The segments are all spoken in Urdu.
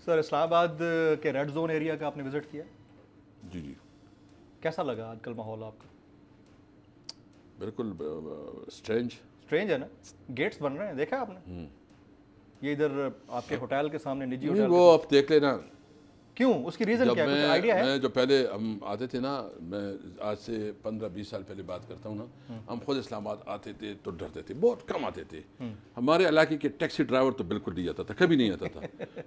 سر اسلام آباد کے ریڈ زون ایریا کا آپ نے وزٹ کیا؟ جی جی. کیسا لگا آج کل ماحول آپ کا؟ بالکل اسٹرینج ہے نا. گیٹس بن رہے ہیں، دیکھا آپ نے؟ یہ ادھر آپ کے ہوٹل کے سامنے نجی ہوٹل. وہ آپ دیکھ لینا. کیوں؟ اس کی ریزن کیا ہے؟ کچھ آئیڈیا ہے؟ میں جو پہلے ہم آتے تھے نا، میں آج سے 15-20 سال پہلے بات کرتا ہوں نا، ہم خود اسلام آباد آتے تھے تو ڈرتے تھے، بہت کم آتے تھے. ہمارے علاقے کے ٹیکسی ڈرائیور تو بالکل نہیں آتا تھا، کبھی نہیں آتا تھا.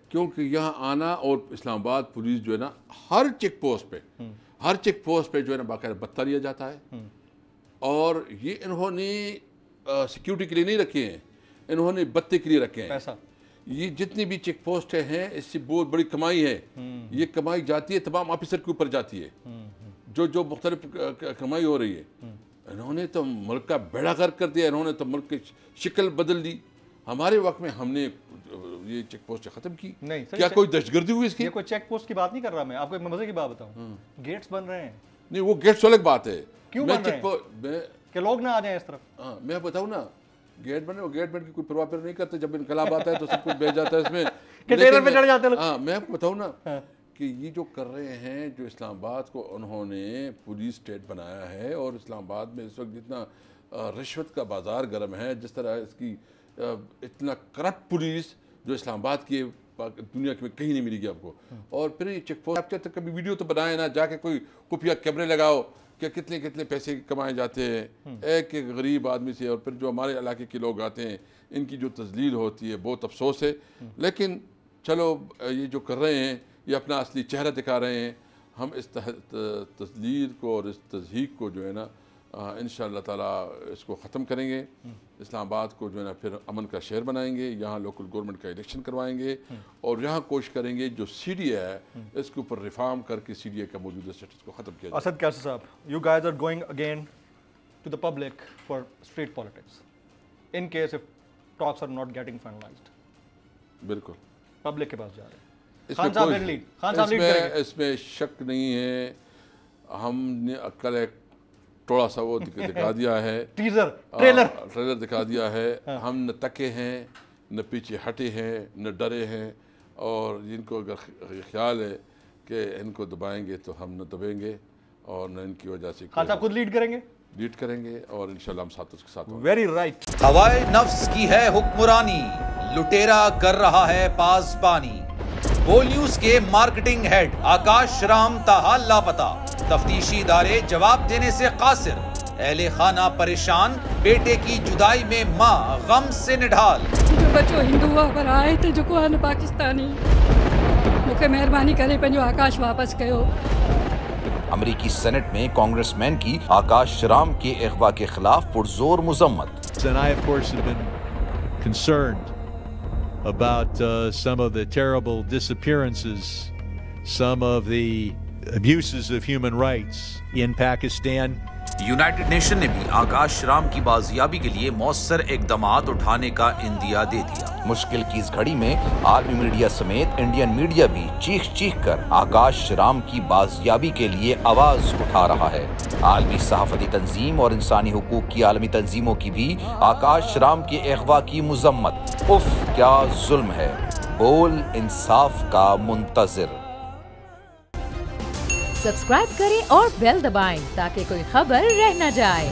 کیونکہ یہاں آنا، اور اسلام آباد پولیس جو ہے نا ہر چیک پوسٹ پہ جو ہے نا باقاعدہ بتہ لیا جاتا ہے. اور یہ انہوں نے سیکیورٹی کے لیے نہیں رکھے ہیں، انہوں نے بتے کے لیے رکھے ہیں. یہ جتنی بھی چیک پوسٹ ہیں اس سے بہت بڑی کمائی ہے. یہ کمائی جاتی ہے تمام آفیسر کے اوپر جاتی ہے، جو مختلف کمائی ہو رہی ہے. انہوں نے تو ملک کا بیڑا غرق کر دیا، انہوں نے تو ملک کی شکل بدل دی. ہمارے وقت میں ہم نے یہ چیک پوسٹ ختم کی. کیا کوئی دہشت گردی ہوئی اس کی؟ یہ کوئی چیک پوسٹ کی بات نہیں کر رہا میں، آپ کو ایک مزے کی بات بتاؤں. گیٹس بن رہے ہیں. نہیں، وہ گیٹس الگ بات ہے. کیوں بن رہے ہیں کہ لوگ نہ آ جائیں اس طرف؟ میں بتاؤں نا، گیٹ بنے، وہ گیٹ بن کی کوئی پرواہ نہیں کرتے. جب انقلاب آتا ہے تو سب کچھ بھیج جاتا ہے اس میں. کنٹینر پہ چڑھ جاتے ہیں. ہاں، میں آپ کو بتاؤں نا کہ یہ جو کر رہے ہیں، جو اسلام آباد کو انہوں نے پولیس اسٹیٹ بنایا ہے، اور اسلام آباد میں اس وقت جتنا رشوت کا بازار گرم ہے، جس طرح اس کی اتنا کرپٹ پولیس جو اسلام آباد کی دنیا میں کہیں نہیں ملے گی آپ کو. اور پھر یہ چیک پوسٹ آپ کبھی ویڈیو تو بنائے نا، جا کے کوئی خفیہ کیمرے لگاؤ کہ کتنے پیسے کمائے جاتے ہیں ایک غریب آدمی سے. اور پھر جو ہمارے علاقے کے لوگ آتے ہیں، ان کی جو تذلیل ہوتی ہے، بہت افسوس ہے. لیکن چلو، یہ جو کر رہے ہیں یہ اپنا اصلی چہرہ دکھا رہے ہیں. ہم اس تذلیل کو اور اس تضحیک کو جو ہے نا انشاءاللہ تعالیٰ اس کو ختم کریں گے. اسلام آباد کو جو ہے نا پھر امن کا شہر بنائیں گے. یہاں لوکل گورنمنٹ کا الیکشن کروائیں گے، اور یہاں کوشش کریں گے جو سی ڈی اے ہے اس کے اوپر ریفارم کر کے سی ڈی اے کا موجودہ اسٹیٹس کو ختم کیا جائے. اسد قیاسی صاحب، you guys are going again to the public for street politics in case of talks are not getting finalised. بالکل پبلک کے پاس جا رہے ہیں. اس میں شک نہیں ہے. ہم نے کل ایک تھوڑا سا وہ دکھا دیا ہے، ٹریلر دکھا دیا ہے. ہم نہ تکے ہیں، نہ پیچھے ہٹے ہیں، نہ ڈرے ہیں. اور جن کو اگر خیال ہے کہ ان کو دبائیں گے تو ہم نہ دبیں گے، اور نہ ان کی وجہ سے خان صاحب خود لیڈ کریں گے، اور انشاءاللہ ہم ساتھ اس کے ساتھ. Very right. ہوائے نفس کی ہے حکمرانی، لٹیرا کر رہا ہے پاسبانی. بول نیوز کے مارکیٹنگ ہیڈ آکاش رام تاحال لاپتہ. تفتیشی ادارے جواب دینے سے قاصر. اہل خانہ پریشان، بیٹے کی جدائی میں ماں غم سے نڈھال. جو بچو ہندو پر آئے تھے جو کو پاکستانی، مجھے مہربانی کرے پنجو آکاش واپس کیو. امریکی سینٹ میں کانگریس مین کی آکاش رام کے اغوا کے خلاف پرزور مذمت. And I, of course, have been concerned about some of the terrible disappearances, some of the abuses of human rights in Pakistan. United nation نے بھی آکاش رام کی بازیابی کے لیے مؤثر اقدامات اٹھانے کا عندیہ دے دیا. مشکل کی اس گھڑی میں عالمی میڈیا سمیت انڈین میڈیا بھی چیخ کر آکاش رام کی بازیابی کے لیے آواز اٹھا رہا ہے. عالمی صحافتی تنظیم اور انسانی حقوق کی عالمی تنظیموں کی بھی آکاش رام کے اغوا کی مذمت. اف کیا ظلم ہے، بول انصاف کا منتظر. سبسکرائب کریں اور بیل دبائیں تاکہ کوئی خبر رہ نہ جائے.